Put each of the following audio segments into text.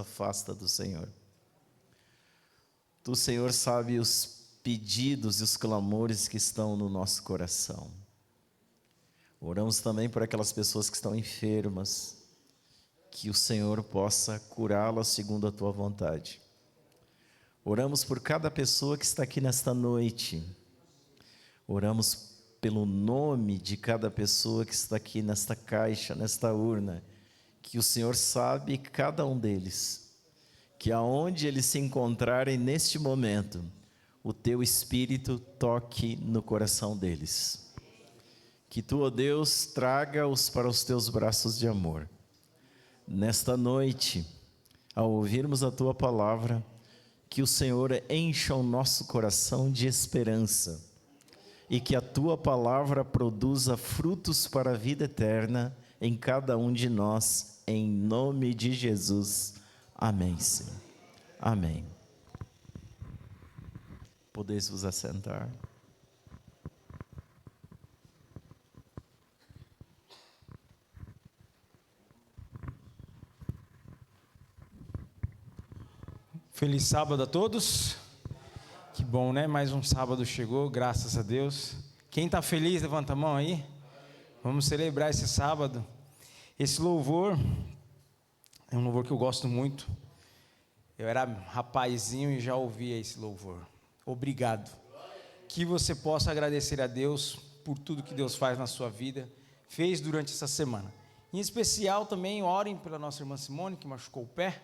afasta do Senhor. Tu, Senhor, sabe os pedidos e os clamores que estão no nosso coração. Oramos também por aquelas pessoas que estão enfermas, que o Senhor possa curá-las segundo a Tua vontade. Oramos por cada pessoa que está aqui nesta noite. Oramos pelo nome de cada pessoa que está aqui nesta caixa, nesta urna, que o Senhor sabe cada um deles, que aonde eles se encontrarem neste momento, o Teu Espírito toque no coração deles. Que Tu, ó Deus, traga-os para os Teus braços de amor. Nesta noite, ao ouvirmos a Tua palavra, que o Senhor encha o nosso coração de esperança e que a Tua palavra produza frutos para a vida eterna em cada um de nós, em nome de Jesus. Amém, Senhor. Amém. Podeis vos assentar. Feliz sábado a todos. Que bom, né? Mais um sábado chegou, graças a Deus. Quem está feliz, levanta a mão aí. Vamos celebrar esse sábado. Esse louvor é um louvor que eu gosto muito. Eu era rapazinho e já ouvia esse louvor. Obrigado. Que você possa agradecer a Deus por tudo que Deus faz na sua vida, fez durante essa semana. Em especial também, orem pela nossa irmã Simone, que machucou o pé,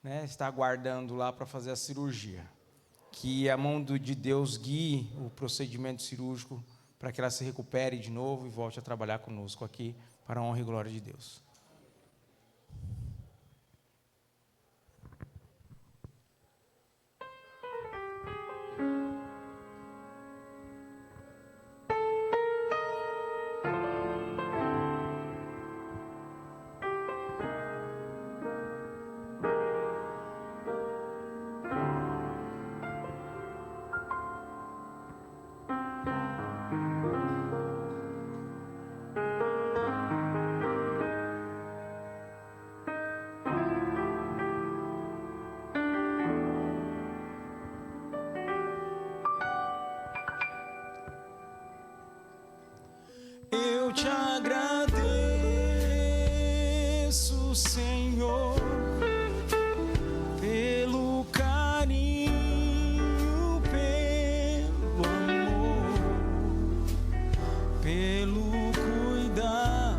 né? Está aguardando lá para fazer a cirurgia. Que a mão de Deus guie o procedimento cirúrgico para que ela se recupere de novo e volte a trabalhar conosco aqui para a honra e glória de Deus. Eu te agradeço, Senhor, pelo carinho, pelo amor, pelo cuidado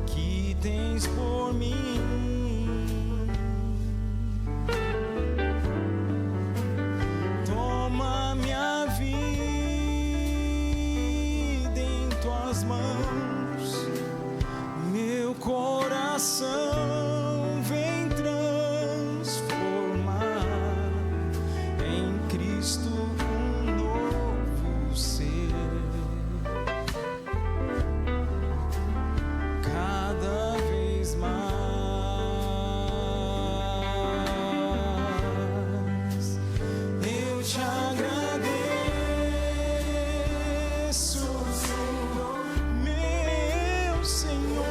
que tens por mim. Coração vem transformar em Cristo um novo ser. Cada vez mais eu te agradeço, Senhor, meu Senhor.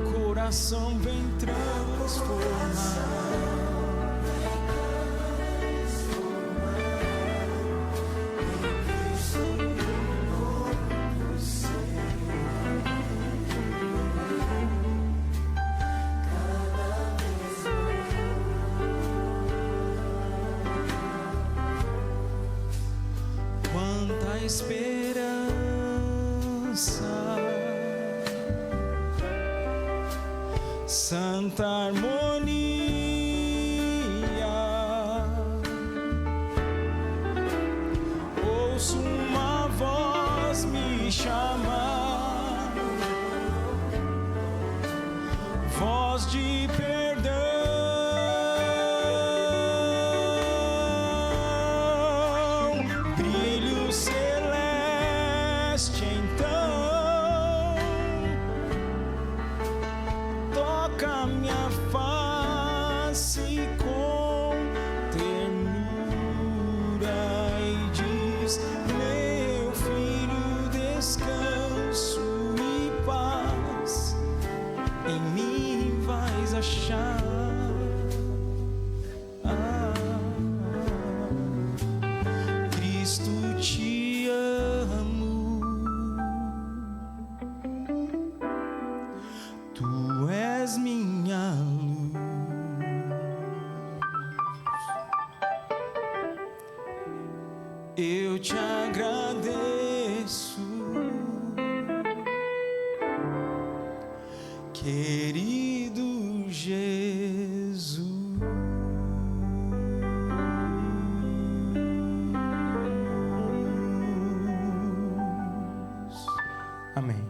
Coração vem transformar. Quanta esperança, santa harmonia, ouço uma voz me chamar, voz de perdão. a minha face com ternura e diz: meu filho, descanso e paz em mim vais achar. Cristo, te amo, tu és minha luz. Eu te agradeço, querido Jesus. Amém.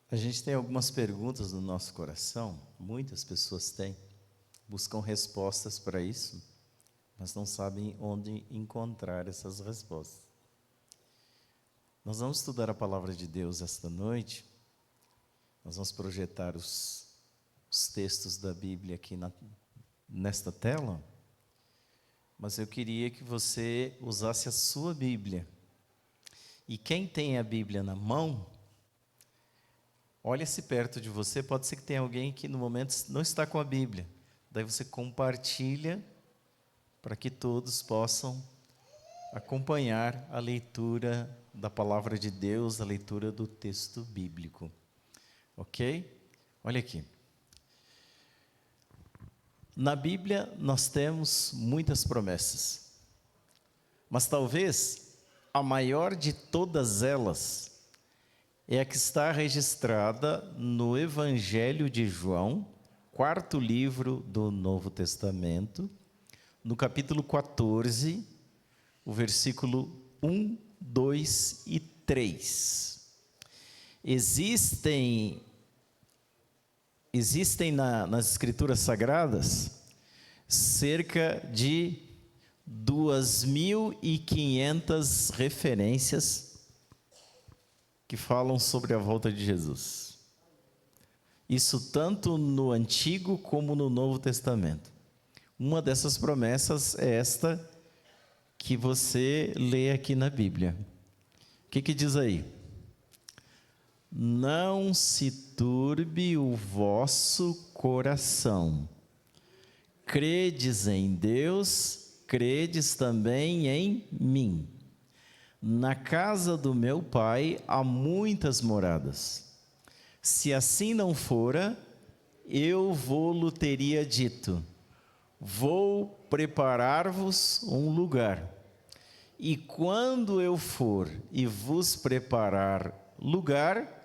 A gente tem algumas perguntas no nosso coração, muitas pessoas têm, buscam respostas para isso, mas não sabem onde encontrar essas respostas. Nós vamos estudar a palavra de Deus esta noite, nós vamos projetar os textos da Bíblia aqui nesta tela, mas eu queria que você usasse a sua Bíblia. E quem tem a Bíblia na mão, olha-se perto de você, pode ser que tenha alguém que no momento não está com a Bíblia. Daí você compartilha para que todos possam acompanhar a leitura da palavra de Deus, a leitura do texto bíblico. Ok? Olha aqui. Na Bíblia nós temos muitas promessas, mas talvez a maior de todas elas é a que está registrada no Evangelho de João, quarto livro do Novo Testamento, no capítulo 14, o versículo 1, 2 e 3. Existem nas Escrituras Sagradas cerca de 2.500 referências que falam sobre a volta de Jesus. Isso tanto no Antigo como no Novo Testamento. Uma dessas promessas é esta que você lê aqui na Bíblia. O que diz aí? Não se turbe o vosso coração. Credes em Deus, credes também em mim. Na casa do meu Pai há muitas moradas. Se assim não fora, eu vou-lo teria dito: vou preparar-vos um lugar. E quando eu for e vos preparar lugar,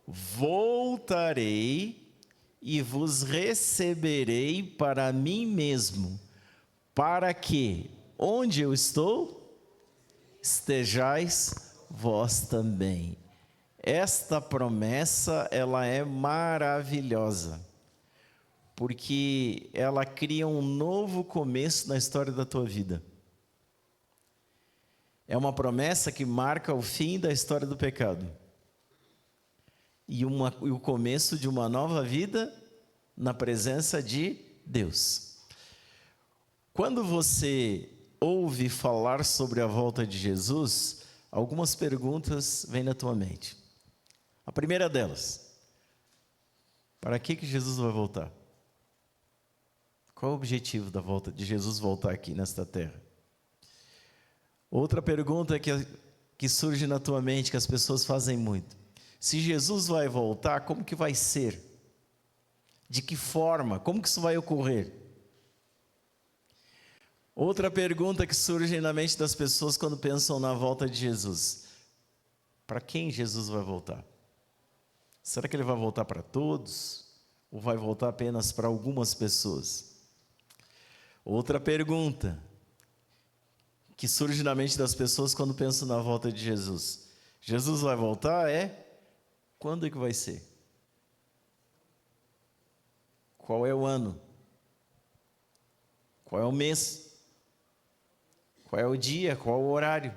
voltarei e vos receberei para mim mesmo, para que, onde eu estou, estejais vós também. Esta promessa, ela é maravilhosa, porque ela cria um novo começo na história da tua vida. É uma promessa que marca o fim da história do pecado e o começo de uma nova vida na presença de Deus. Quando você ouve falar sobre a volta de Jesus, algumas perguntas vêm na tua mente. A primeira delas: para que Jesus vai voltar? Qual é o objetivo da volta de Jesus voltar aqui nesta terra? Outra pergunta que surge na tua mente, que as pessoas fazem muito: se Jesus vai voltar, como que vai ser? De que forma? Como que isso vai ocorrer? Outra pergunta que surge na mente das pessoas quando pensam na volta de Jesus: para quem Jesus vai voltar? Será que ele vai voltar para todos? Ou vai voltar apenas para algumas pessoas? Outra pergunta que surge na mente das pessoas quando pensam na volta de Jesus: Jesus vai voltar? Quando é que vai ser? Qual é o ano? Qual é o mês? Qual é o dia? Qual é o horário?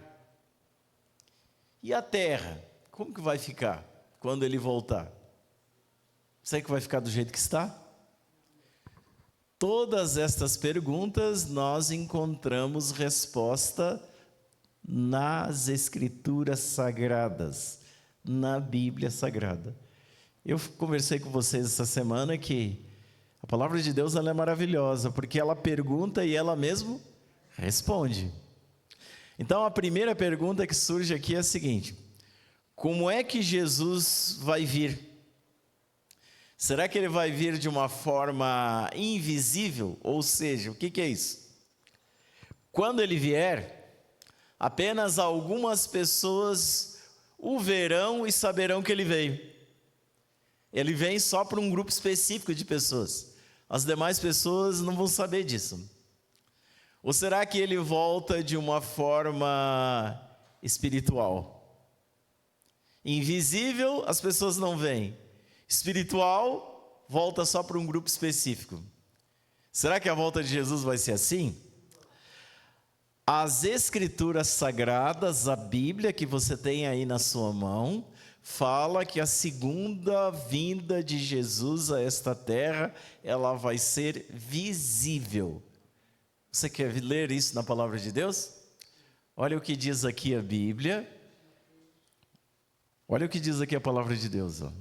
E a terra? Como que vai ficar quando ele voltar? Será que vai ficar do jeito que está? Todas estas perguntas nós encontramos resposta nas Escrituras Sagradas, na Bíblia Sagrada. Eu conversei com vocês essa semana que a palavra de Deus ela é maravilhosa, porque ela pergunta e ela mesmo responde. Então a primeira pergunta que surge aqui é a seguinte: como é que Jesus vai vir? Será que ele vai vir de uma forma invisível? Ou seja, o que é isso? Quando ele vier, apenas algumas pessoas o verão e saberão que ele veio. Ele vem só para um grupo específico de pessoas. As demais pessoas não vão saber disso. Ou será que ele volta de uma forma espiritual? Invisível, as pessoas não veem. Espiritual, volta só para um grupo específico. Será que a volta de Jesus vai ser assim? As Escrituras Sagradas, a Bíblia que você tem aí na sua mão, fala que a segunda vinda de Jesus a esta terra, ela vai ser visível. Você quer ler isso na palavra de Deus? Olha o que diz aqui a Bíblia. Olha o que diz aqui a palavra de Deus, ó.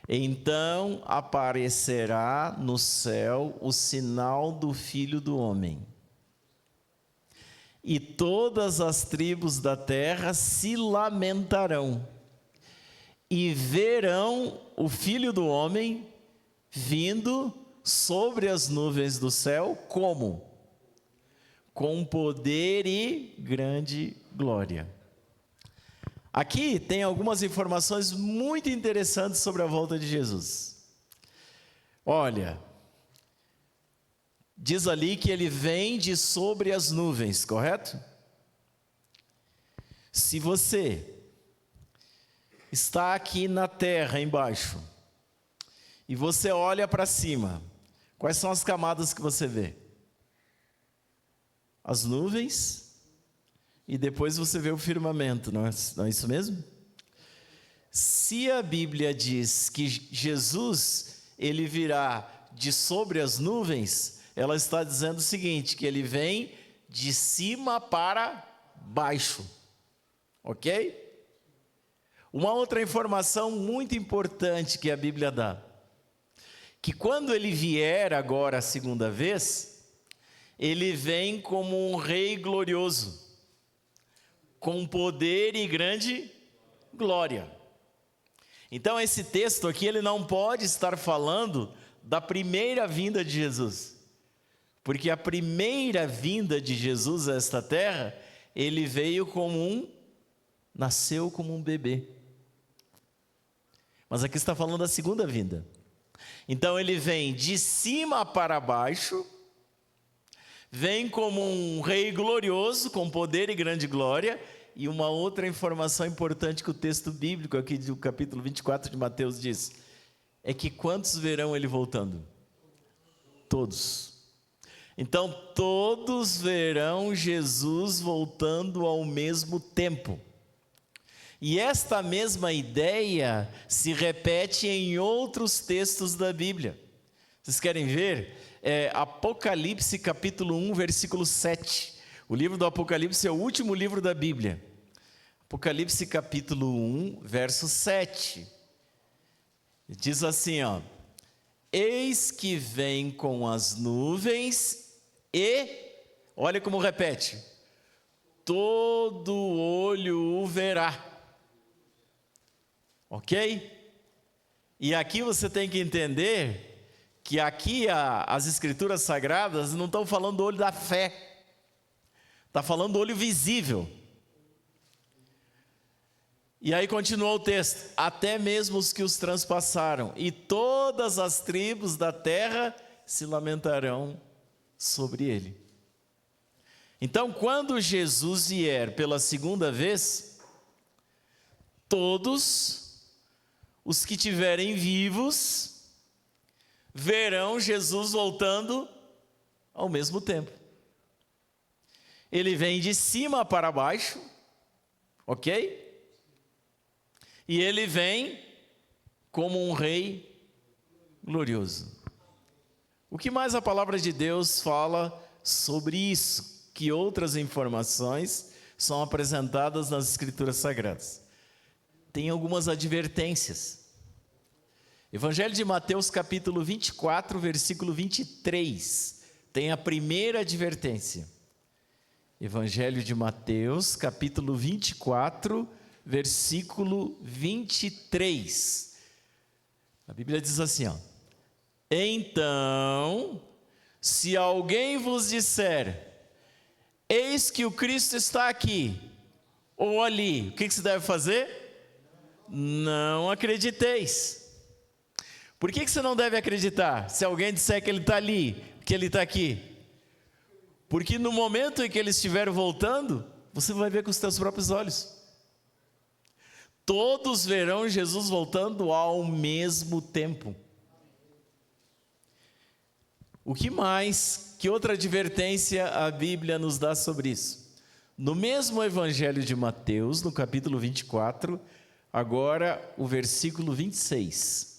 Então aparecerá no céu o sinal do Filho do Homem, e todas as tribos da terra se lamentarão, e verão o Filho do Homem vindo sobre as nuvens do céu, como? Com poder e grande glória. Aqui tem algumas informações muito interessantes sobre a volta de Jesus. Olha, diz ali que ele vem de sobre as nuvens, correto? Se você está aqui na terra embaixo e você olha para cima, quais são as camadas que você vê? As nuvens. E depois você vê o firmamento, não é isso mesmo? Se a Bíblia diz que Jesus, ele virá de sobre as nuvens, ela está dizendo o seguinte, que ele vem de cima para baixo, ok? Uma outra informação muito importante que a Bíblia dá, que quando ele vier agora a segunda vez, ele vem como um rei glorioso, com poder e grande glória. Então esse texto aqui, ele não pode estar falando da primeira vinda de Jesus, porque a primeira vinda de Jesus a esta terra, ele veio nasceu como um bebê. Mas aqui está falando da segunda vinda. Então ele vem de cima para baixo, vem como um rei glorioso, com poder e grande glória. E uma outra informação importante que o texto bíblico aqui do capítulo 24 de Mateus diz, é que quantos verão ele voltando? Todos. Então todos verão Jesus voltando ao mesmo tempo. E esta mesma ideia se repete em outros textos da Bíblia. Vocês querem ver? Apocalipse capítulo 1, versículo 7. O livro do Apocalipse é o último livro da Bíblia. Apocalipse capítulo 1, verso 7. Diz assim, ó: eis que vem com as nuvens e, olha como repete, todo olho o verá. Ok? E aqui você tem que entender que aqui as Escrituras Sagradas não estão falando do olho da fé. Está falando do olho visível. E aí continua o texto, até mesmo os que os transpassaram, e todas as tribos da terra se lamentarão sobre ele. Então, quando Jesus vier pela segunda vez, todos os que tiverem vivos verão Jesus voltando ao mesmo tempo. ele vem de cima para baixo, ok? E ele vem como um rei glorioso. O que mais a palavra de Deus fala sobre isso? Que outras informações são apresentadas nas Escrituras Sagradas? Tem algumas advertências. Evangelho de Mateus, capítulo 24, versículo 23, tem a primeira advertência. Evangelho de Mateus, capítulo 24, versículo 23. A Bíblia diz assim, ó: então, se alguém vos disser, eis que o Cristo está aqui, ou ali, o que se deve fazer? Não acrediteis. Por que você não deve acreditar? Se alguém disser que ele está ali, que ele está aqui. Porque no momento em que ele estiver voltando, você vai ver com os teus próprios olhos. Todos verão Jesus voltando ao mesmo tempo. O que mais, que outra advertência a Bíblia nos dá sobre isso? No mesmo Evangelho de Mateus, no capítulo 24, agora o versículo 26.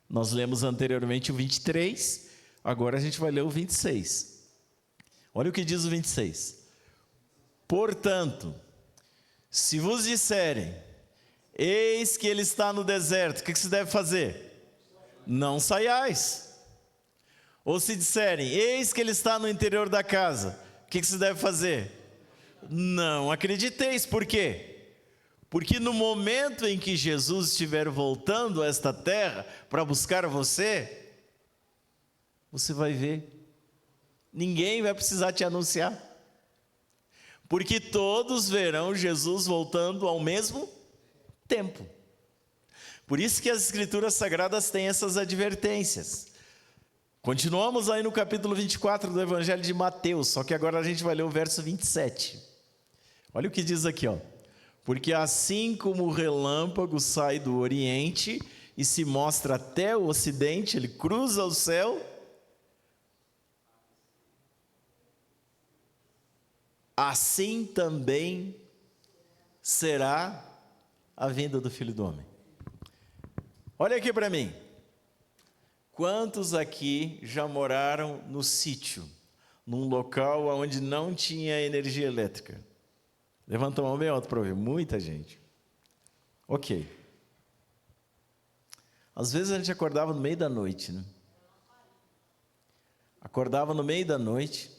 Nós lemos anteriormente o 23, agora a gente vai ler o 26. Olha o que diz o 26. Portanto, se vos disserem, eis que ele está no deserto, o que se deve fazer? Não saiais. Ou se disserem, eis que ele está no interior da casa, o que se deve fazer? Não acrediteis. Por quê? Porque no momento em que Jesus estiver voltando a esta terra para buscar você, você vai ver. Ninguém vai precisar te anunciar. Porque todos verão Jesus voltando ao mesmo tempo. Por isso que as Escrituras Sagradas têm essas advertências. Continuamos aí no capítulo 24 do Evangelho de Mateus, só que agora a gente vai ler o verso 27. Olha o que diz aqui, ó. Porque assim como o relâmpago sai do oriente e se mostra até o ocidente, ele cruza o céu, assim também será a vinda do Filho do Homem. Olha aqui para mim. Quantos aqui já moraram no sítio, num local onde não tinha energia elétrica? Levanta a mão bem alto para ver. Muita gente. Ok. Às vezes a gente acordava no meio da noite, né? Acordava no meio da noite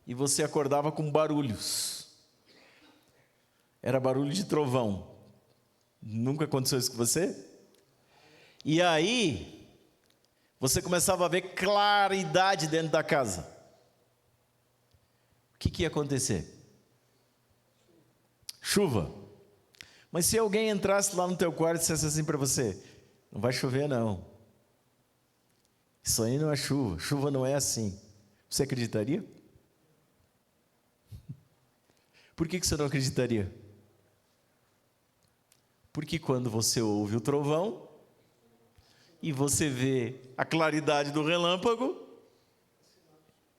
e você acordava com barulhos. Era barulho de trovão. Nunca aconteceu isso com você? E aí, você começava a ver claridade dentro da casa. O que ia acontecer? Chuva. Mas se alguém entrasse lá no teu quarto e dissesse assim para você, não vai chover não. Isso aí não é chuva. Chuva não é assim. Você acreditaria? Por que você não acreditaria? Porque quando você ouve o trovão e você vê a claridade do relâmpago,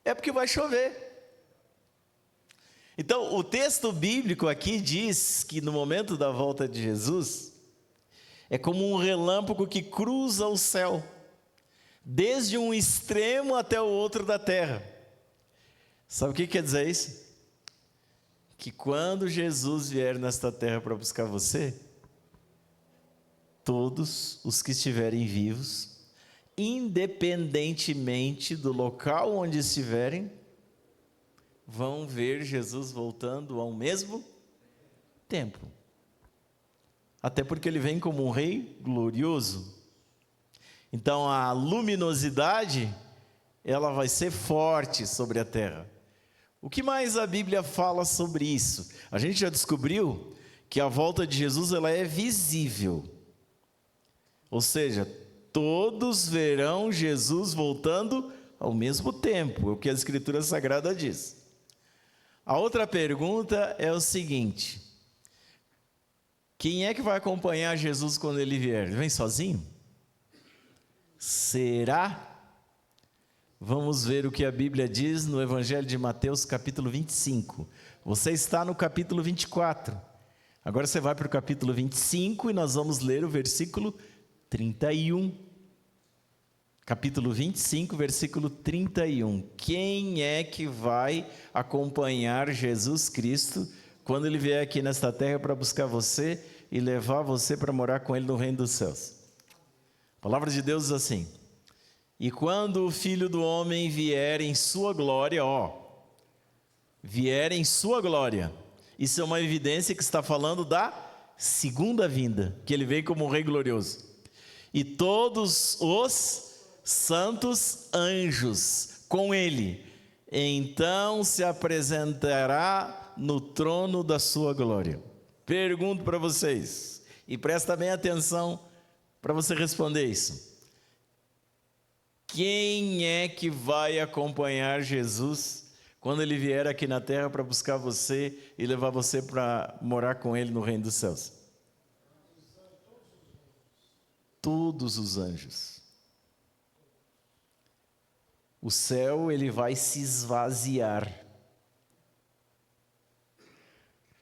é porque vai chover. Então, o texto bíblico aqui diz que no momento da volta de Jesus, é como um relâmpago que cruza o céu, desde um extremo até o outro da terra. Sabe o que quer dizer isso? Que quando Jesus vier nesta terra para buscar você, todos os que estiverem vivos, independentemente do local onde estiverem, vão ver Jesus voltando ao mesmo tempo. Até porque ele vem como um rei glorioso. Então a luminosidade, ela vai ser forte sobre a terra. O que mais a Bíblia fala sobre isso? A gente já descobriu que a volta de Jesus, ela é visível. Ou seja, todos verão Jesus voltando ao mesmo tempo, é o que a Escritura Sagrada diz. A outra pergunta é o seguinte: quem é que vai acompanhar Jesus quando ele vier? Ele vem sozinho? Será? Vamos ver o que a Bíblia diz no Evangelho de Mateus, capítulo 25, Você está no capítulo 24. Agora você vai para o capítulo 25 e nós vamos ler o versículo 31. Capítulo 25, versículo 31. Quem é que vai acompanhar Jesus Cristo quando Ele vier aqui nesta terra para buscar você e levar você para morar com Ele no reino dos céus? A palavra de Deus diz assim: e quando o Filho do Homem vier em sua glória, vier em sua glória. Isso é uma evidência que está falando da segunda vinda, que Ele vem como um Rei glorioso. E todos os santos anjos com Ele, então se apresentará no trono da sua glória. Pergunto para vocês, e presta bem atenção para você responder isso. Quem é que vai acompanhar Jesus quando Ele vier aqui na terra para buscar você e levar você para morar com Ele no reino dos céus? Todos os anjos. O céu, ele vai se esvaziar.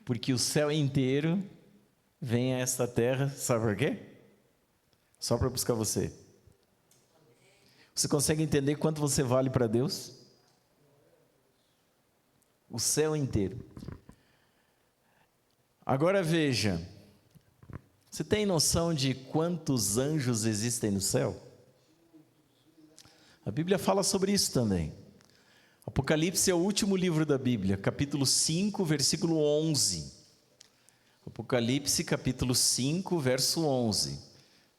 Porque o céu inteiro vem a esta terra, sabe por quê? Só para buscar você. Você consegue entender quanto você vale para Deus? O céu inteiro. Agora veja, você tem noção de quantos anjos existem no céu? A Bíblia fala sobre isso também. Apocalipse é o último livro da Bíblia, capítulo 5, versículo 11. Apocalipse, capítulo 5, verso 11.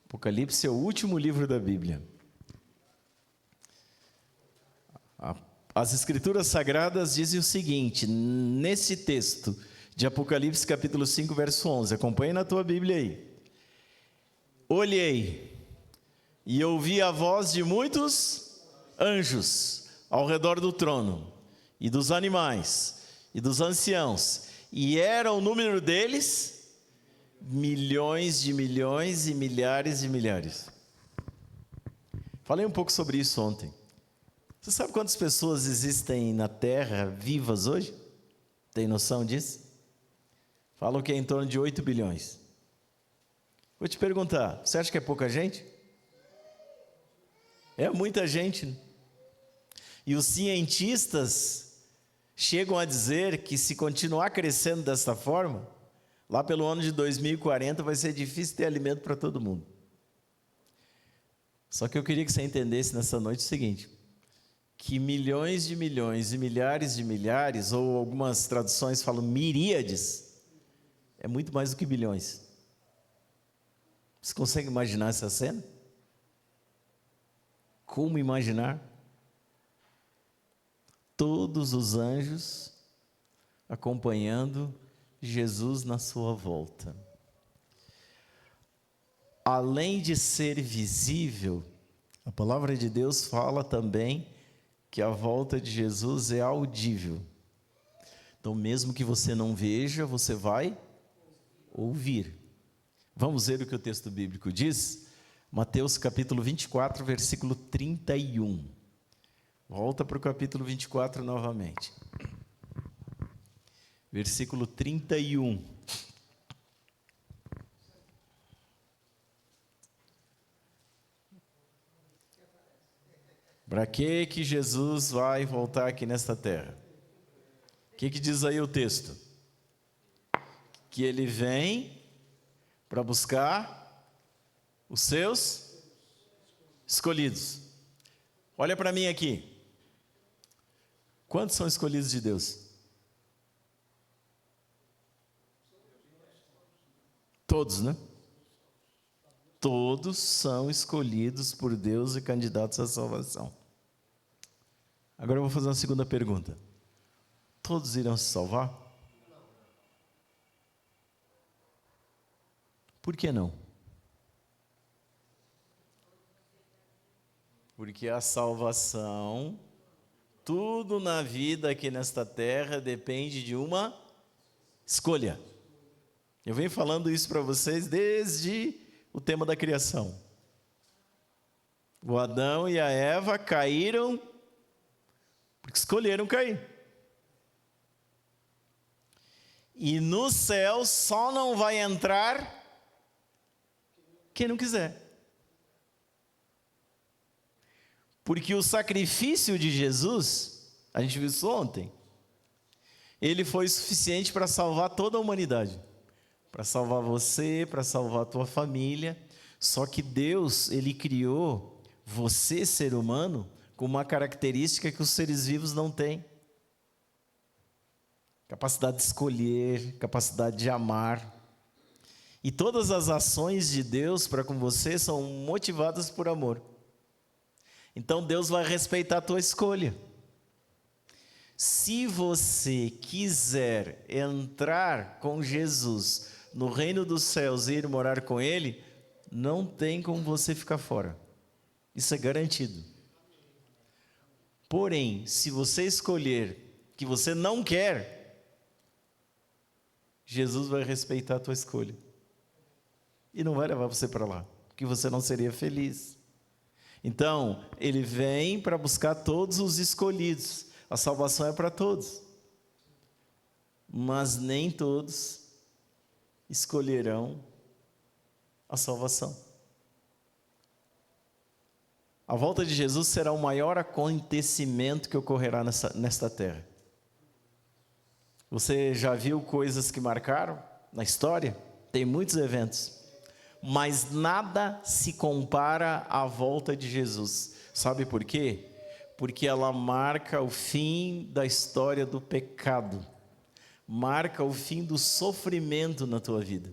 Apocalipse é o último livro da Bíblia. As Escrituras Sagradas dizem o seguinte, nesse texto de Apocalipse, capítulo 5, verso 11. Acompanhe na tua Bíblia aí. Olhei e ouvi a voz de muitos anjos ao redor do trono, e dos animais, e dos anciãos, e era o número deles, milhões de milhões e milhares de milhares. Falei um pouco sobre isso ontem. Você sabe quantas pessoas existem na Terra vivas hoje? Tem noção disso? Falam que é em torno de 8 bilhões. Vou te perguntar, você acha que é pouca gente? É muita gente, né? E os cientistas chegam a dizer que se continuar crescendo dessa forma, lá pelo ano de 2040 vai ser difícil ter alimento para todo mundo. Só que eu queria que você entendesse nessa noite o seguinte, que milhões de milhões e milhares de milhares, ou algumas traduções falam miríades, é muito mais do que bilhões. Você consegue imaginar essa cena? Como imaginar? Todos os anjos acompanhando Jesus na sua volta. Além de ser visível, a palavra de Deus fala também que a volta de Jesus é audível. Então, mesmo que você não veja, você vai ouvir. Vamos ver o que o texto bíblico diz? Mateus capítulo 24, versículo 31. Volta para o capítulo 24 novamente. Versículo 31. Para que Jesus vai voltar aqui nesta terra? O que diz aí o texto? Que Ele vem para buscar os seus escolhidos. Olha para mim aqui. Quantos são escolhidos de Deus? Todos, né? Todos são escolhidos por Deus e candidatos à salvação. Agora eu vou fazer uma segunda pergunta. Todos irão se salvar? Por que não? Porque a salvação, tudo na vida aqui nesta terra depende de uma escolha. Eu venho falando isso para vocês desde o tema da criação. O Adão e a Eva caíram porque escolheram cair. E no céu só não vai entrar quem não quiser. Porque o sacrifício de Jesus, a gente viu isso ontem, ele foi suficiente para salvar toda a humanidade. Para salvar você, para salvar a tua família. Só que Deus, ele criou você, ser humano, com uma característica que os seres vivos não têm. Capacidade de escolher, capacidade de amar. E todas as ações de Deus para com você são motivadas por amor. Então Deus vai respeitar a tua escolha. Se você quiser entrar com Jesus no reino dos céus e ir morar com Ele, não tem como você ficar fora. Isso é garantido. Porém, se você escolher que você não quer, Jesus vai respeitar a tua escolha. E não vai levar você para lá, porque você não seria feliz. Então, Ele vem para buscar todos os escolhidos. A salvação é para todos. Mas nem todos escolherão a salvação. A volta de Jesus será o maior acontecimento que ocorrerá nesta terra. Você já viu coisas que marcaram na história? Tem muitos eventos. Mas nada se compara à volta de Jesus. Sabe por quê? Porque ela marca o fim da história do pecado. Marca o fim do sofrimento na tua vida.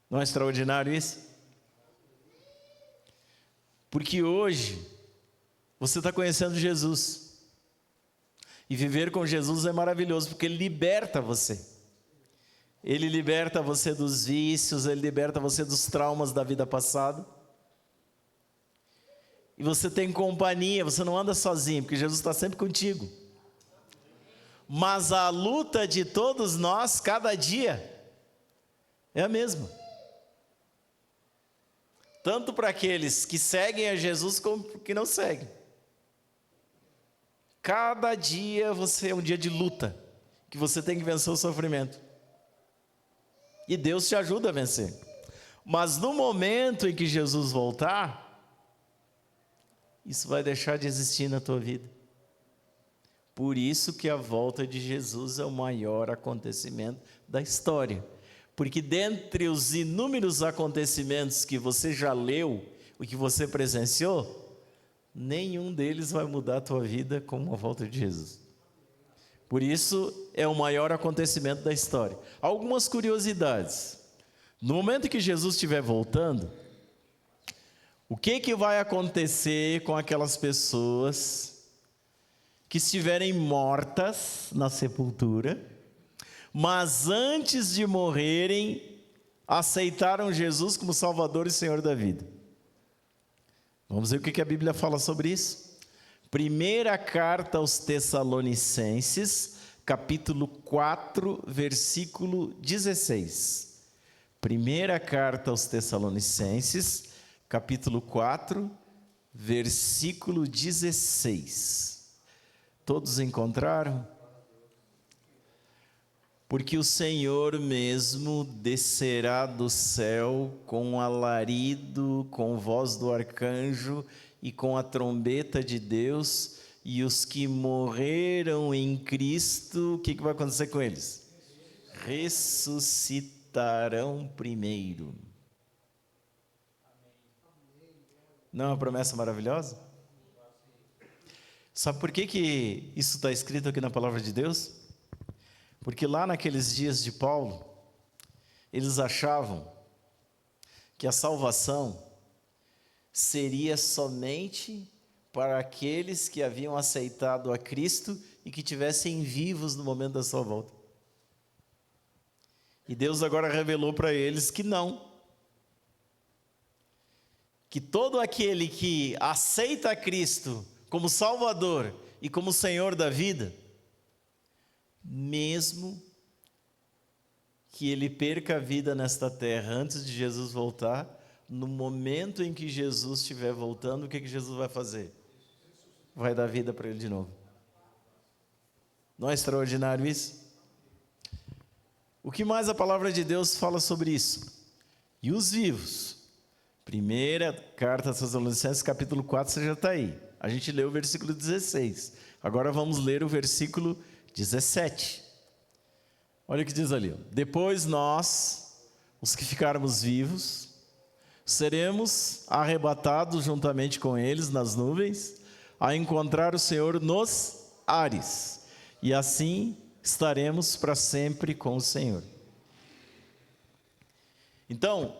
Não é extraordinário isso? Porque hoje você está conhecendo Jesus. E viver com Jesus é maravilhoso, porque Ele liberta você. Ele liberta você dos vícios, Ele liberta você dos traumas da vida passada. E você tem companhia, você não anda sozinho, porque Jesus está sempre contigo. Mas a luta de todos nós, cada dia, é a mesma. Tanto para aqueles que seguem a Jesus, como para que não seguem. Cada dia é um dia de luta, que você tem que vencer o sofrimento. E Deus te ajuda a vencer. Mas no momento em que Jesus voltar, isso vai deixar de existir na tua vida. Por isso que a volta de Jesus é o maior acontecimento da história. Porque dentre os inúmeros acontecimentos que você já leu, o que você presenciou, nenhum deles vai mudar a tua vida como a volta de Jesus. Por isso, é o maior acontecimento da história. Algumas curiosidades. No momento que Jesus estiver voltando, o que vai acontecer com aquelas pessoas que estiverem mortas na sepultura, mas antes de morrerem, aceitaram Jesus como Salvador e Senhor da vida? Vamos ver o que a Bíblia fala sobre isso? Primeira carta aos Tessalonicenses, capítulo 4, versículo 16. Primeira carta aos Tessalonicenses, capítulo 4, versículo 16. Todos encontraram? Porque o Senhor mesmo descerá do céu com alarido, com voz do arcanjo e com a trombeta de Deus, e os que morreram em Cristo, o que vai acontecer com eles? Ressuscitarão primeiro. Não é uma promessa maravilhosa? Sabe por que isso está escrito aqui na palavra de Deus? Porque lá naqueles dias de Paulo, eles achavam que a salvação seria somente para aqueles que haviam aceitado a Cristo e que estivessem vivos no momento da sua volta. E Deus agora revelou para eles que não. Que todo aquele que aceita a Cristo como Salvador e como Senhor da vida, mesmo que ele perca a vida nesta terra antes de Jesus voltar, no momento em que Jesus estiver voltando, o que Jesus vai fazer? Vai dar vida para ele de novo. Não é extraordinário isso? O que mais a palavra de Deus fala sobre isso? E os vivos? Primeira carta aos Tessalonicenses, capítulo 4, você já está aí. A gente leu o versículo 16. Agora vamos ler o versículo 17. Olha o que diz ali. Depois nós, os que ficarmos vivos, seremos arrebatados juntamente com eles nas nuvens, a encontrar o Senhor nos ares. E assim estaremos para sempre com o Senhor. Então,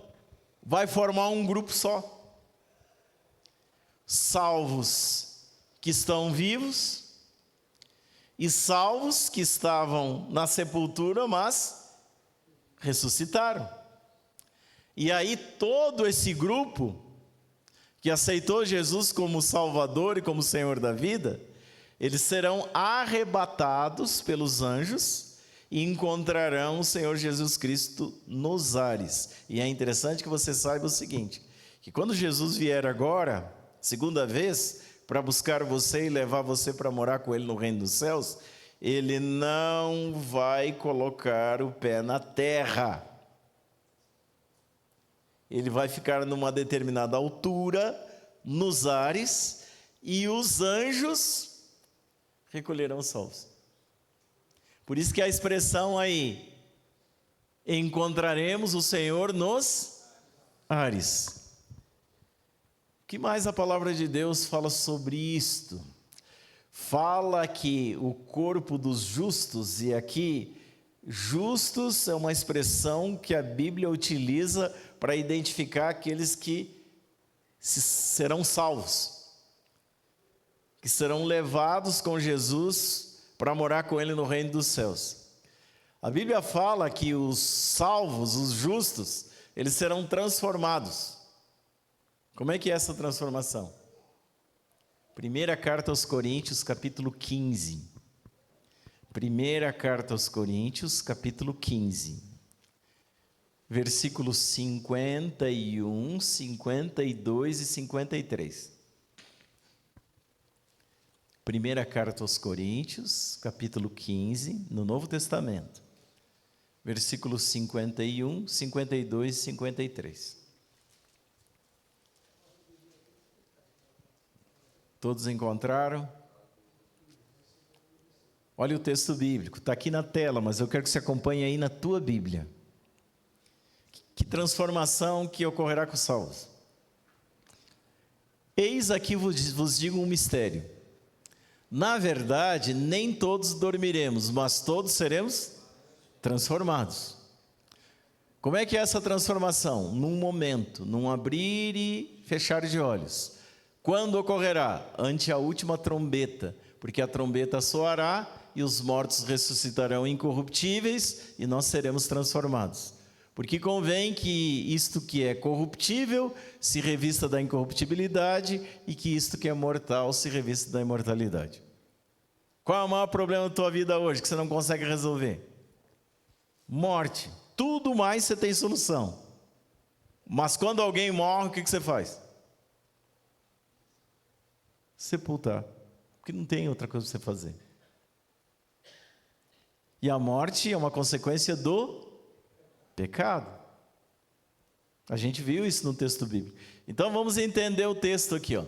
vai formar um grupo só. Salvos que estão vivos e salvos que estavam na sepultura, mas ressuscitaram. E aí todo esse grupo que aceitou Jesus como Salvador e como Senhor da vida, eles serão arrebatados pelos anjos e encontrarão o Senhor Jesus Cristo nos ares. E é interessante que você saiba o seguinte, que quando Jesus vier agora, segunda vez, para buscar você e levar você para morar com Ele no reino dos céus, Ele não vai colocar o pé na terra. Ele vai ficar numa determinada altura, nos ares, e os anjos recolherão os salvos. Por isso que a expressão aí, encontraremos o Senhor nos ares. O que mais a palavra de Deus fala sobre isto? Fala que o corpo dos justos, e aqui, justos é uma expressão que a Bíblia utiliza para identificar aqueles que serão salvos, que serão levados com Jesus para morar com Ele no reino dos céus. A Bíblia fala que os salvos, os justos, eles serão transformados. Como é que é essa transformação? Primeira carta aos Coríntios, capítulo 15. Primeira carta aos Coríntios, capítulo 15. Versículos 51, 52 e 53. Primeira carta aos Coríntios, capítulo 15, no Novo Testamento. Versículos 51, 52 e 53. Todos encontraram? Olha o texto bíblico, está aqui na tela, mas eu quero que você acompanhe aí na tua Bíblia. Que transformação que ocorrerá com os salvos. Eis aqui vos digo um mistério. Na verdade, nem todos dormiremos, mas todos seremos transformados. Como é que é essa transformação? Num momento, num abrir e fechar de olhos. Quando ocorrerá? Ante a última trombeta, porque a trombeta soará e os mortos ressuscitarão incorruptíveis e nós seremos transformados. Porque convém que isto que é corruptível se revista da incorruptibilidade e que isto que é mortal se revista da imortalidade. Qual é o maior problema da tua vida hoje que você não consegue resolver? Morte. Tudo mais você tem solução. Mas quando alguém morre, o que você faz? Sepultar, porque não tem outra coisa para você fazer. E a morte é uma consequência do pecado. A gente viu isso no texto bíblico. Então vamos entender o texto aqui, ó.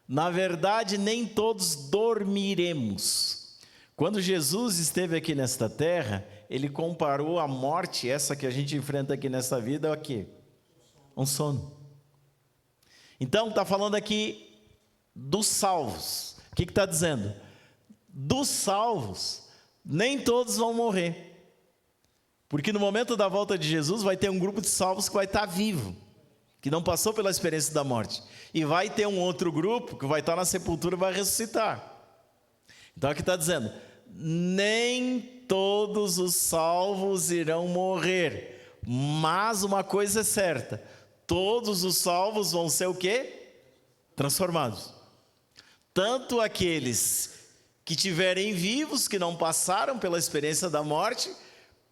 Na verdade, nem todos dormiremos. Quando Jesus esteve aqui nesta terra, ele comparou a morte, essa que a gente enfrenta aqui nessa vida, a quê? Um sono. Então está falando aqui dos salvos. O que está dizendo? Dos salvos, nem todos vão morrer. Porque no momento da volta de Jesus vai ter um grupo de salvos que vai estar vivo, que não passou pela experiência da morte. E vai ter um outro grupo que vai estar na sepultura e vai ressuscitar. Então aqui está dizendo, nem todos os salvos irão morrer. Mas uma coisa é certa, todos os salvos vão ser o quê? Transformados. Tanto aqueles que tiverem vivos, que não passaram pela experiência da morte,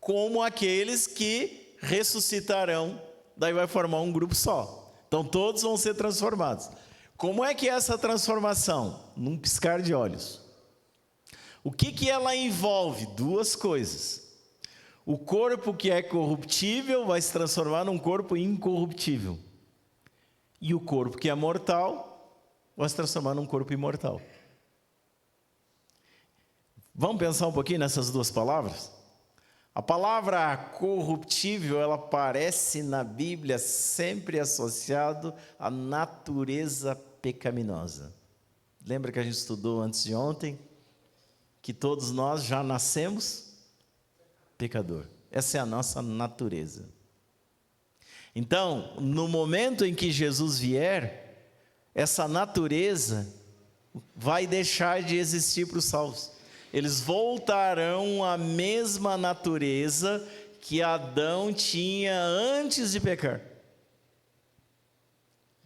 como aqueles que ressuscitarão, daí vai formar um grupo só. Então todos vão ser transformados. Como é que é essa transformação? Num piscar de olhos. O que ela envolve? Duas coisas. O corpo que é corruptível vai se transformar num corpo incorruptível. E o corpo que é mortal vai se transformar num corpo imortal. Vamos pensar um pouquinho nessas duas palavras? A palavra corruptível, ela aparece na Bíblia sempre associado à natureza pecaminosa. Lembra que a gente estudou antes de ontem? Que todos nós já nascemos pecador. Essa é a nossa natureza. Então, no momento em que Jesus vier, essa natureza vai deixar de existir para os salvos. Eles voltarão à mesma natureza que Adão tinha antes de pecar.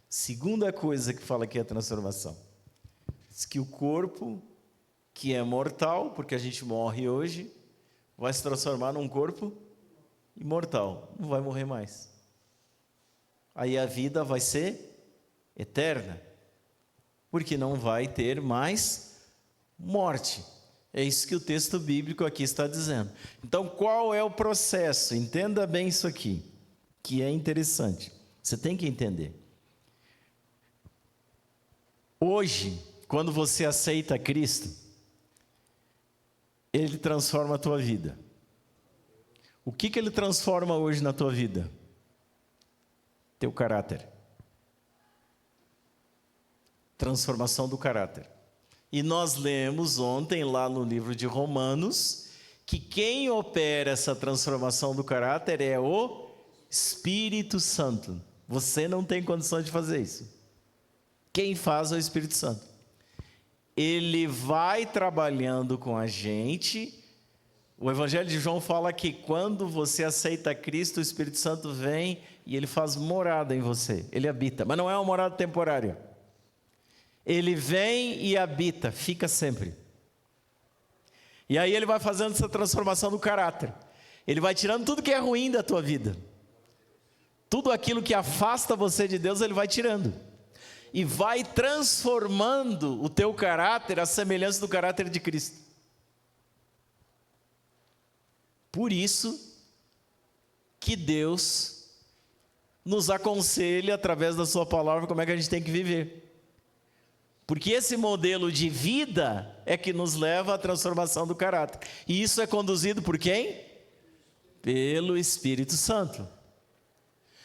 Segunda coisa que fala aqui é a transformação. Diz que o corpo, que é mortal, porque a gente morre hoje, vai se transformar num corpo imortal. Não vai morrer mais. Aí a vida vai ser eterna, porque não vai ter mais morte. É isso que o texto bíblico aqui está dizendo. Então, qual é o processo? Entenda bem isso aqui, que é interessante. Você tem que entender. Hoje, quando você aceita Cristo, Ele transforma a tua vida. O que Ele transforma hoje na tua vida? Teu caráter. Transformação do caráter. E nós lemos ontem, lá no livro de Romanos, que quem opera essa transformação do caráter é o Espírito Santo. Você não tem condição de fazer isso. Quem faz é o Espírito Santo. Ele vai trabalhando com a gente. O Evangelho de João fala que quando você aceita Cristo, o Espírito Santo vem e ele faz morada em você. Ele habita, mas não é uma morada temporária. Ele vem e habita, fica sempre. E aí ele vai fazendo essa transformação do caráter. Ele vai tirando tudo que é ruim da tua vida. Tudo aquilo que afasta você de Deus, ele vai tirando. E vai transformando o teu caráter à semelhança do caráter de Cristo. Por isso que Deus nos aconselha através da sua palavra como é que a gente tem que viver. Porque esse modelo de vida é que nos leva à transformação do caráter. E isso é conduzido por quem? Pelo Espírito Santo.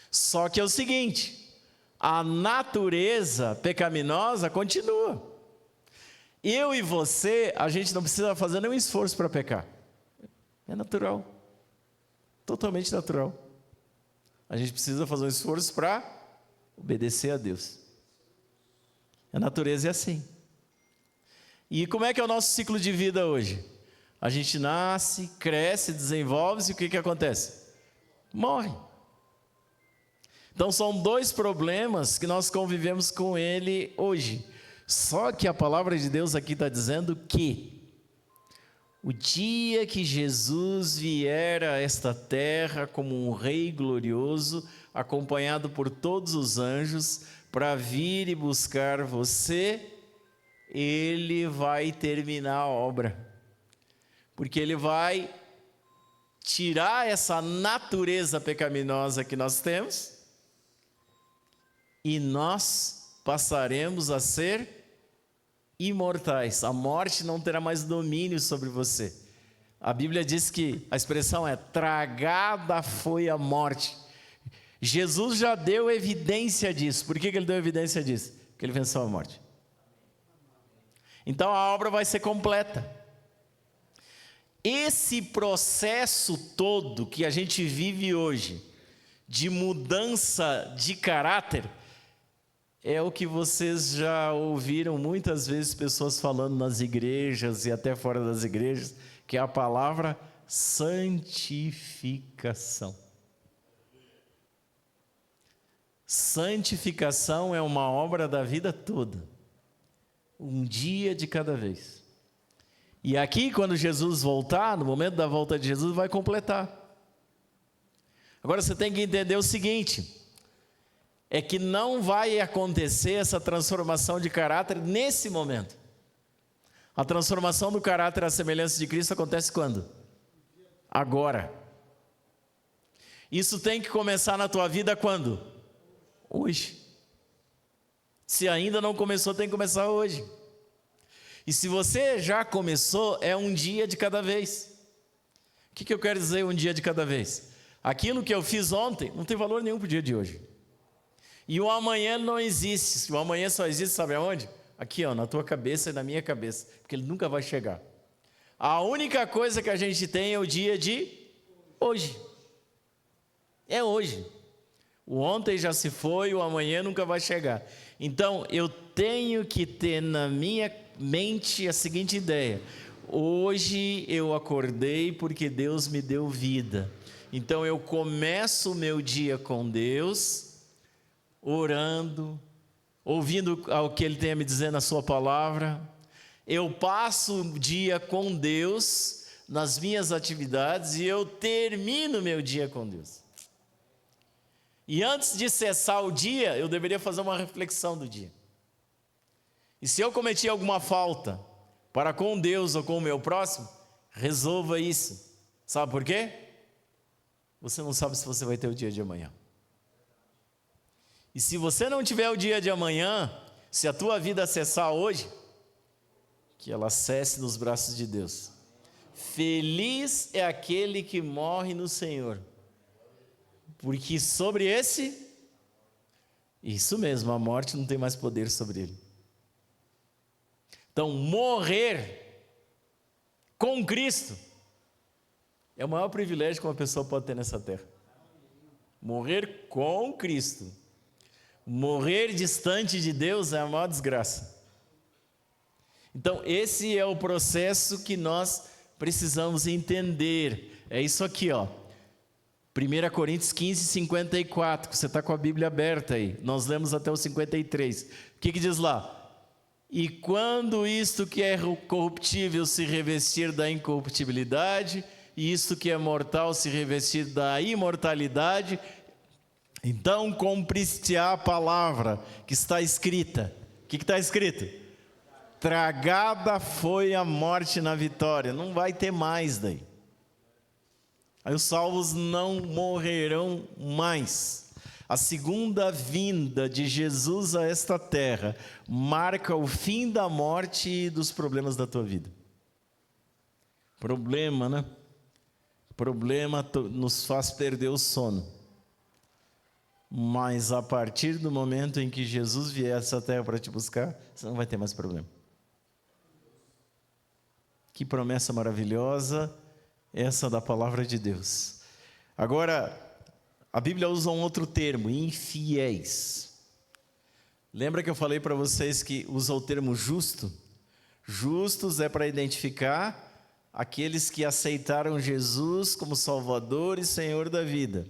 Só que é o seguinte, a natureza pecaminosa continua. Eu e você, a gente não precisa fazer nenhum esforço para pecar. É natural. Totalmente natural. A gente precisa fazer um esforço para obedecer a Deus. A natureza é assim. E como é que é o nosso ciclo de vida hoje? A gente nasce, cresce, desenvolve-se, e o que acontece? Morre. Então são dois problemas que nós convivemos com ele hoje. Só que a palavra de Deus aqui está dizendo que o dia que Jesus vier a esta terra como um rei glorioso, acompanhado por todos os anjos, para vir e buscar você, ele vai terminar a obra. Porque ele vai tirar essa natureza pecaminosa que nós temos e nós passaremos a ser imortais. A morte não terá mais domínio sobre você. A Bíblia diz que a expressão é tragada foi a morte. Jesus já deu evidência disso. Por que ele deu evidência disso? Porque ele venceu a morte. Então a obra vai ser completa. Esse processo todo que a gente vive hoje, de mudança de caráter, é o que vocês já ouviram muitas vezes pessoas falando nas igrejas e até fora das igrejas, que é a palavra santificação. Santificação é uma obra da vida toda, um dia de cada vez. E aqui, quando Jesus voltar, no momento da volta de Jesus, vai completar. Agora você tem que entender o seguinte, é que não vai acontecer essa transformação de caráter nesse momento. A transformação do caráter à semelhança de Cristo acontece quando? Agora. Isso tem que começar na tua vida quando? Hoje. Se ainda não começou, tem que começar hoje. E se você já começou, é um dia de cada vez. O que eu quero dizer um dia de cada vez? Aquilo que eu fiz ontem não tem valor nenhum para o dia de hoje. E o amanhã não existe. O amanhã só existe, sabe aonde? Aqui, ó, na tua cabeça e na minha cabeça. Porque ele nunca vai chegar. A única coisa que a gente tem é o dia de hoje. É hoje. O ontem já se foi, o amanhã nunca vai chegar. Então, eu tenho que ter na minha mente a seguinte ideia: hoje eu acordei porque Deus me deu vida. Então, eu começo o meu dia com Deus, orando, ouvindo o que Ele tem a me dizer na sua palavra. Eu passo o dia com Deus nas minhas atividades e eu termino meu dia com Deus. E antes de cessar o dia, eu deveria fazer uma reflexão do dia. E se eu cometi alguma falta para com Deus ou com o meu próximo, resolva isso. Sabe por quê? Você não sabe se você vai ter o dia de amanhã. E se você não tiver o dia de amanhã, se a tua vida cessar hoje, que ela cesse nos braços de Deus. Feliz é aquele que morre no Senhor. Porque sobre esse, isso mesmo, a morte não tem mais poder sobre ele. Então, morrer com Cristo é o maior privilégio que uma pessoa pode ter nessa terra. Morrer com Cristo. Morrer distante de Deus é a maior desgraça. Então, esse é o processo que nós precisamos entender. É isso aqui, ó. 1 Coríntios 15, 54, você está com a Bíblia aberta aí, nós lemos até o 53, o que diz lá? E quando isto que é corruptível se revestir da incorruptibilidade, e isto que é mortal se revestir da imortalidade, então cumprir-se-á a palavra que está escrita. O que está escrito? Tragada foi a morte na vitória. Não vai ter mais daí. Aí os salvos não morrerão mais. A segunda vinda de Jesus a esta terra marca o fim da morte e dos problemas da tua vida. Problema, né? Problema nos faz perder o sono. Mas a partir do momento em que Jesus vier a essa terra para te buscar, você não vai ter mais problema. Que promessa maravilhosa essa da palavra de Deus. Agora, a Bíblia usa um outro termo, infiéis. Lembra que eu falei para vocês que usa o termo justo? Justos é para identificar aqueles que aceitaram Jesus como Salvador e Senhor da vida.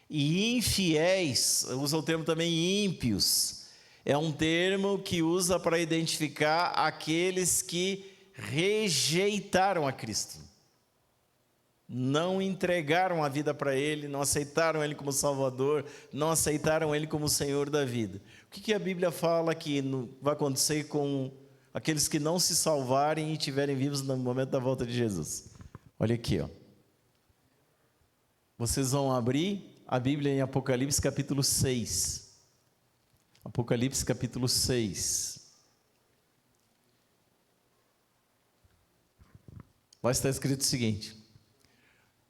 E infiéis, usa o termo também ímpios. É um termo que usa para identificar aqueles que rejeitaram a Cristo. Não entregaram a vida para Ele, não aceitaram Ele como Salvador, não aceitaram Ele como Senhor da vida. O que a Bíblia fala que vai acontecer com aqueles que não se salvarem e estiverem vivos no momento da volta de Jesus? Olha aqui, ó. Vocês vão abrir a Bíblia em Apocalipse capítulo 6. Apocalipse capítulo 6. Vai estar escrito o seguinte: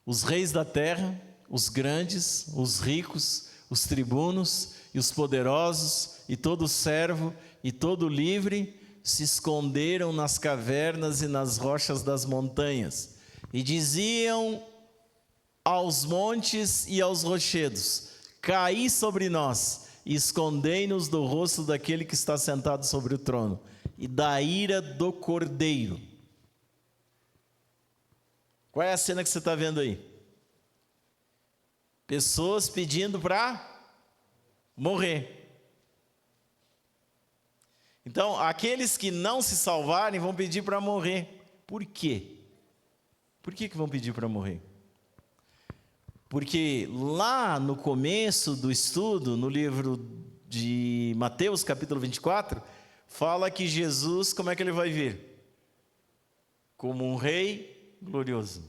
os reis da terra, os grandes, os ricos, os tribunos e os poderosos, e todo servo e todo livre, se esconderam nas cavernas e nas rochas das montanhas, e diziam aos montes e aos rochedos: caí sobre nós, e escondei-nos do rosto daquele que está sentado sobre o trono, e da ira do Cordeiro. Qual é a cena que você está vendo aí? Pessoas pedindo para morrer. Então, aqueles que não se salvarem vão pedir para morrer. Por quê? Por que vão pedir para morrer? Porque lá no começo do estudo, no livro de Mateus, capítulo 24, fala que Jesus, como é que ele vai vir? como um rei glorioso.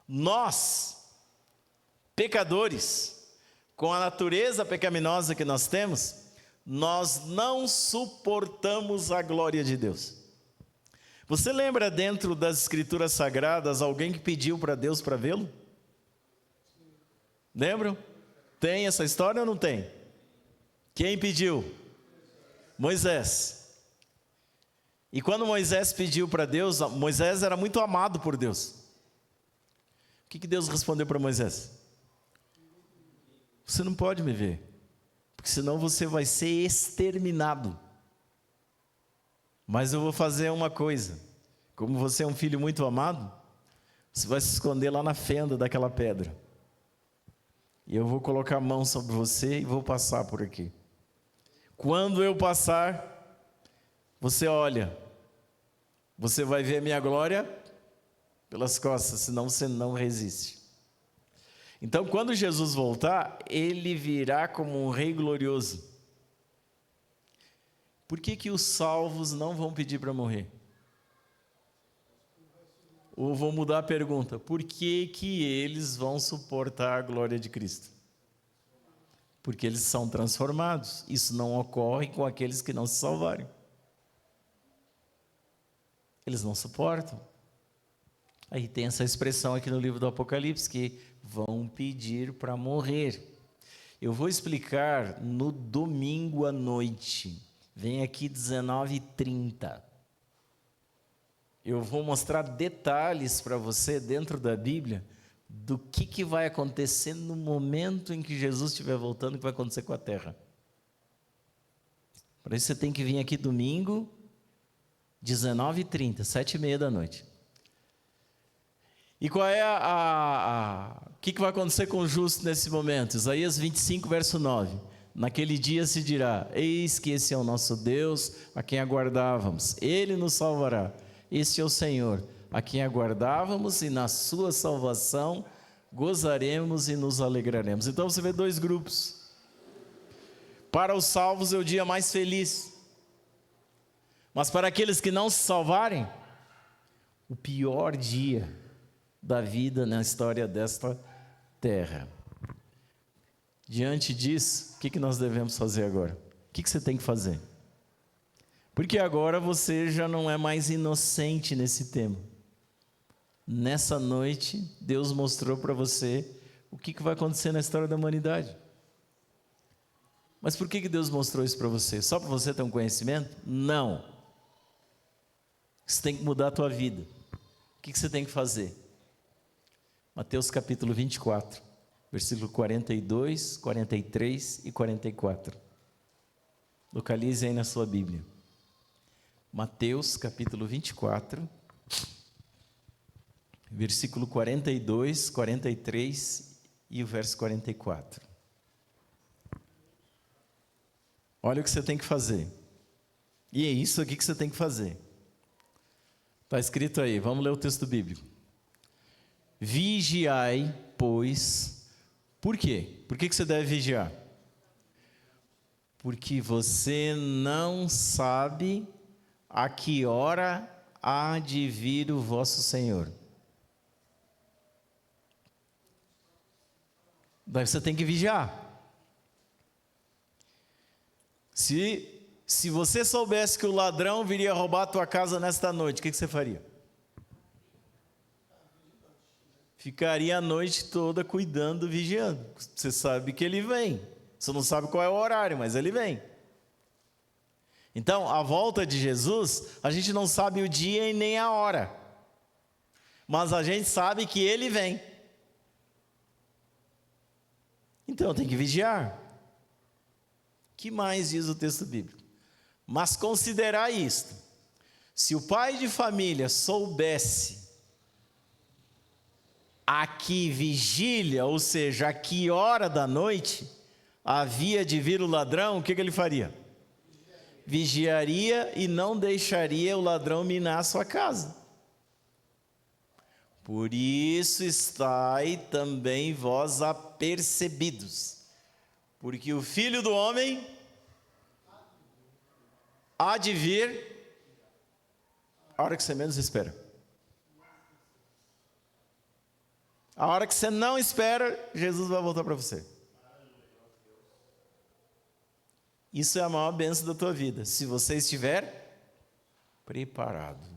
Nós, pecadores, com a natureza pecaminosa que nós temos, nós não suportamos a glória de Deus. Você lembra dentro das Escrituras Sagradas alguém que pediu para Deus para vê-lo? Lembram? Tem essa história ou não tem? Quem pediu? Moisés. E quando Moisés pediu para Deus, Moisés era muito amado por Deus. O que Deus respondeu para Moisés? Você não pode me ver, porque senão você vai ser exterminado. Mas eu vou fazer uma coisa: como você é um filho muito amado, você vai se esconder lá na fenda daquela pedra. E eu vou colocar a mão sobre você e vou passar por aqui. Quando eu passar, você olha, você vai ver a minha glória pelas costas, senão você não resiste. Então, quando Jesus voltar, ele virá como um rei glorioso. Por que os salvos não vão pedir para morrer? Ou vou mudar a pergunta: por que eles vão suportar a glória de Cristo? Porque eles são transformados. Isso não ocorre com aqueles que não se salvarem. Eles não suportam. Aí tem essa expressão aqui no livro do Apocalipse, que vão pedir para morrer. Eu vou explicar no domingo à noite. Vem aqui 19h30. Eu vou mostrar detalhes para você dentro da Bíblia do que vai acontecer no momento em que Jesus estiver voltando, o que vai acontecer com a terra. Para isso você tem que vir aqui domingo, 19h30, 7h30 da noite. E qual é o que vai acontecer com o justo nesse momento? Isaías 25, verso 9. Naquele dia se dirá: eis que esse é o nosso Deus, a quem aguardávamos. Ele nos salvará. Este é o Senhor, a quem aguardávamos, e na sua salvação gozaremos e nos alegraremos. Então você vê dois grupos. Para os salvos é o dia mais feliz. Mas para aqueles que não se salvarem, o pior dia da vida na história desta terra. Diante disso, o que nós devemos fazer agora? O que você tem que fazer? Porque agora você já não é mais inocente nesse tema. Nessa noite, Deus mostrou para você o que vai acontecer na história da humanidade. Mas por que Deus mostrou isso para você? Só para você ter um conhecimento? Não. Você tem que mudar a tua vida. O que você tem que fazer? Mateus capítulo 24, versículo 42, 43 e 44. Localize aí na sua Bíblia. Mateus capítulo 24, versículo 42, 43 e o verso 44. Olha o que você tem que fazer. E é isso aqui que você tem que fazer. Está escrito aí, vamos ler o texto bíblico. Vigiai, pois. Por quê? Por que você deve vigiar? Porque você não sabe a que hora há de vir o vosso Senhor. Daí você tem que vigiar. Se você soubesse que o ladrão viria roubar a tua casa nesta noite, o que você faria? Ficaria a noite toda cuidando, vigiando. Você sabe que ele vem. Você não sabe qual é o horário, mas ele vem. Então, a volta de Jesus, a gente não sabe o dia e nem a hora. Mas a gente sabe que ele vem. Então, tem que vigiar. O que mais diz o texto bíblico? Mas considerai isto: se o pai de família soubesse a que vigília, ou seja, a que hora da noite havia de vir o ladrão, o que ele faria? Vigiaria e não deixaria o ladrão minar a sua casa. Por isso estai também vós apercebidos, porque o Filho do Homem há de vir A hora que você menos espera. A hora que você não espera, Jesus vai voltar para você. Isso é a maior bênção da tua vida, se você estiver preparado.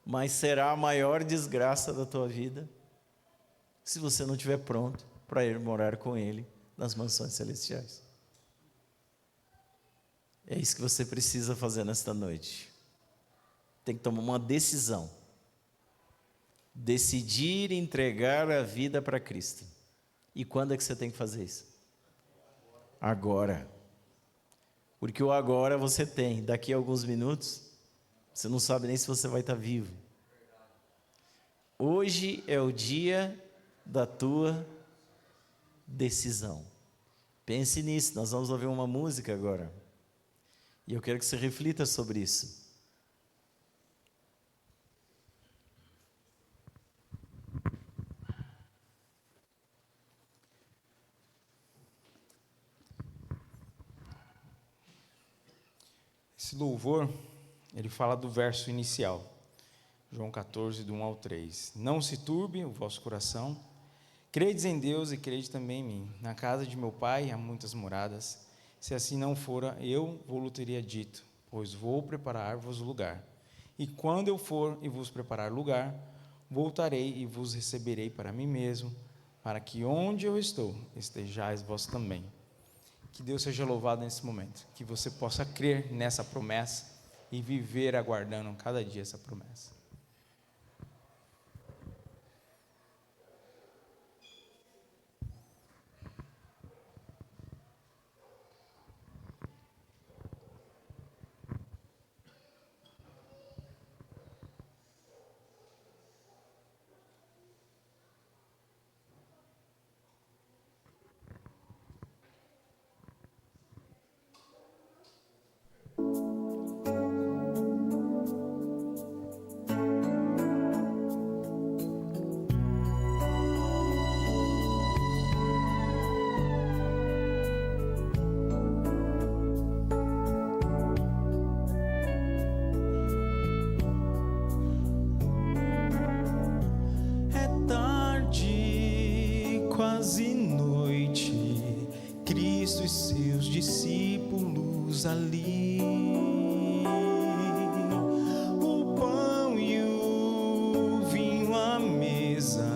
Mas será a maior desgraça da tua vida se você não estiver pronto para ir morar com Ele nas mansões celestiais. É isso que você precisa fazer nesta noite. Tem que tomar uma decisão. Decidir entregar a vida para Cristo. E quando é que você tem que fazer isso? Agora. Porque o agora você tem. Daqui a alguns minutos, você não sabe nem se você vai estar vivo. Hoje é o dia da tua decisão. Pense nisso. Nós vamos ouvir uma música agora. E eu quero que você reflita sobre isso. Esse louvor, ele fala do verso inicial, João 14, do 1 ao 3. Não se turbe o vosso coração, credes em Deus e crede também em mim. Na casa de meu pai há muitas moradas, se assim não fora, eu vou-lo teria dito, pois vou preparar-vos lugar. E quando eu for e vos preparar lugar, voltarei e vos receberei para mim mesmo, para que onde eu estou, estejais vós também. Que Deus seja louvado nesse momento, que você possa crer nessa promessa e viver aguardando cada dia essa promessa. Quase noite, Cristo e seus discípulos ali. O pão e o vinho à mesa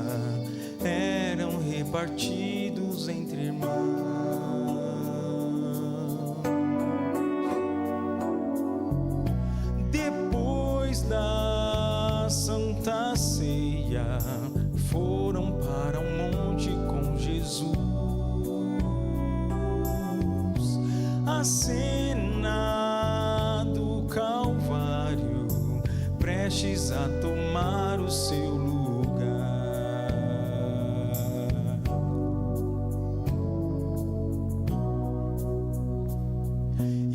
eram repartidos entre irmãos. Depois da Santa Ceia, foram para um monte com Jesus. A cena do Calvário, prestes a tomar o seu lugar.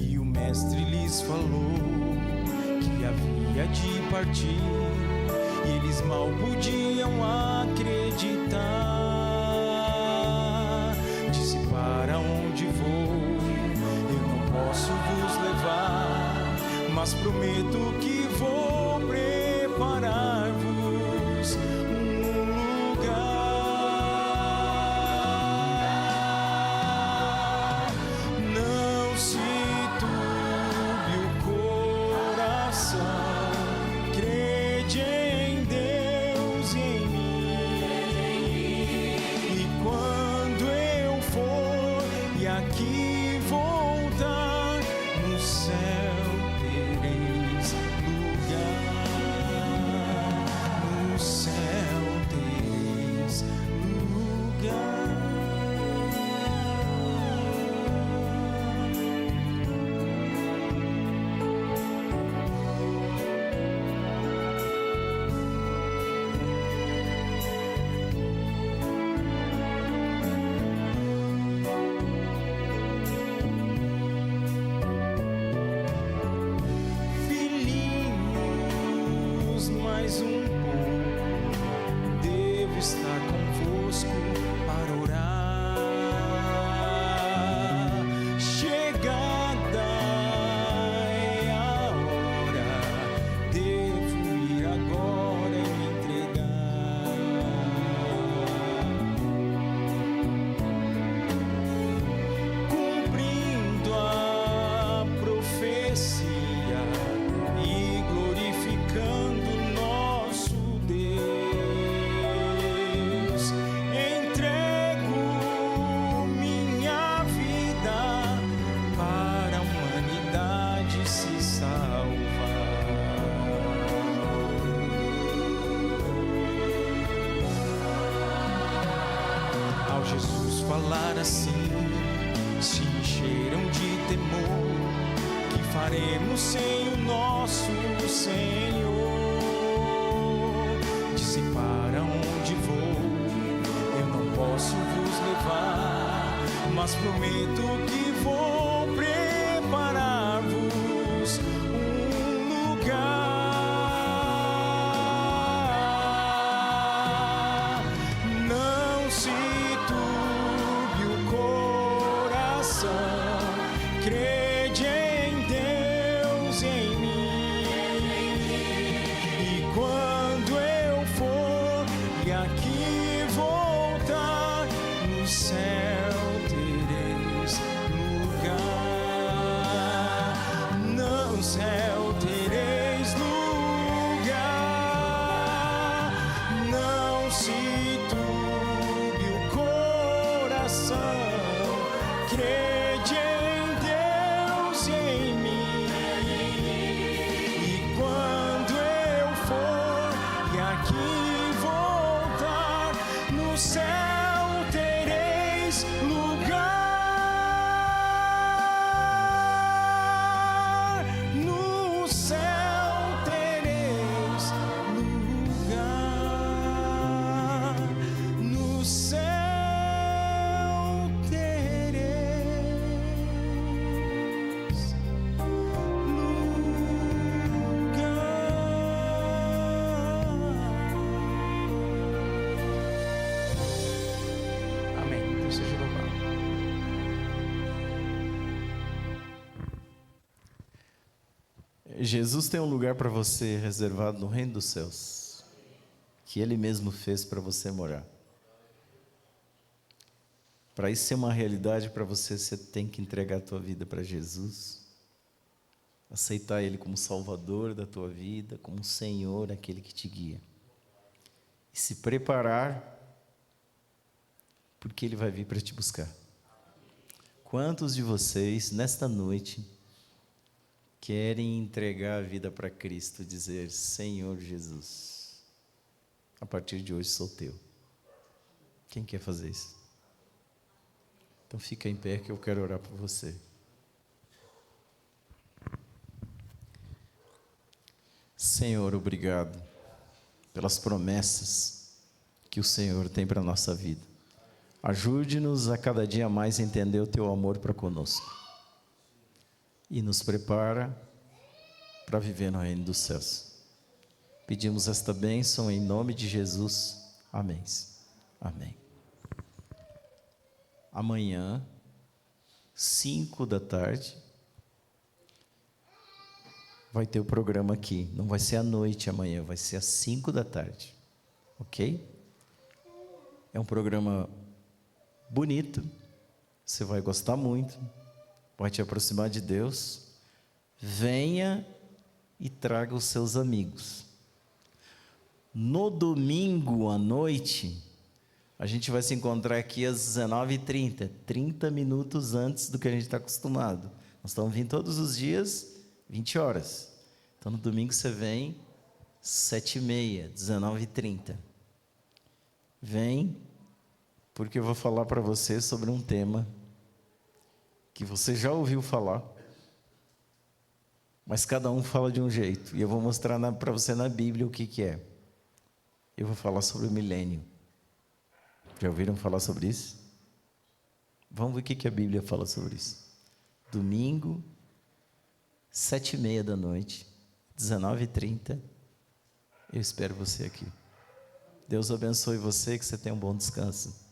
E o mestre lhes falou que havia de partir, e eles mal podiam acreditar. Disse: para onde vou? Eu não posso vos levar, mas prometo que vou preparar-vos um lugar. Não se turbe o coração, crede em Deus e em mim. E quando eu for e aqui voltar, no céu tereis falar assim, se encheram de temor, que faremos sem o nosso Senhor? Disse: para onde vou, eu não posso vos levar, mas prometo que vou preparar-vos um lugar. Não se turbe o coração, crede em Deus e em mim. E quando eu for e aqui voltar, no céu tereis lugar. No céu tereis lugar. Não se turbe o coração, crede em Deus e em mim. E quando eu for e aqui voltar, no céu tereis lugar. No céu tereis lugar. No céu tereis lugar. Amém. Deus seja louvado. Jesus tem um lugar para você reservado no reino dos céus, que Ele mesmo fez para você morar. Para isso ser uma realidade para você, você tem que entregar a tua vida para Jesus, aceitar Ele como Salvador da tua vida, como Senhor, aquele que te guia, e se preparar, porque Ele vai vir para te buscar. Quantos de vocês, nesta noite, querem entregar a vida para Cristo, dizer: Senhor Jesus, a partir de hoje sou teu? Quem quer fazer isso? Então fica em pé que eu quero orar por você. Senhor, obrigado pelas promessas que o Senhor tem para a nossa vida. Ajude-nos a cada dia mais entender o teu amor para conosco e nos prepara para viver no reino dos céus. Pedimos esta bênção em nome de Jesus. Amém. Amém. Amanhã, 5 da tarde, vai ter o programa aqui. Não vai ser à noite amanhã, vai ser às 5 da tarde. Ok? É um programa bonito, você vai gostar muito, vai te aproximar de Deus. Venha e traga os seus amigos. No domingo à noite, a gente vai se encontrar aqui às 19h30, 30 minutos antes do que a gente está acostumado. Nós estamos vindo todos os dias, 20 horas. Então no domingo você vem 7h30, 19h30. Vem, porque eu vou falar para você sobre um tema que você já ouviu falar, mas cada um fala de um jeito, e eu vou mostrar para você na Bíblia o que é. Eu vou falar sobre o milênio. Já ouviram falar sobre isso? Vamos ver o que a Bíblia fala sobre isso. Domingo, 7h30 da noite, 19h30, eu espero você aqui. Deus abençoe você, que você tenha um bom descanso.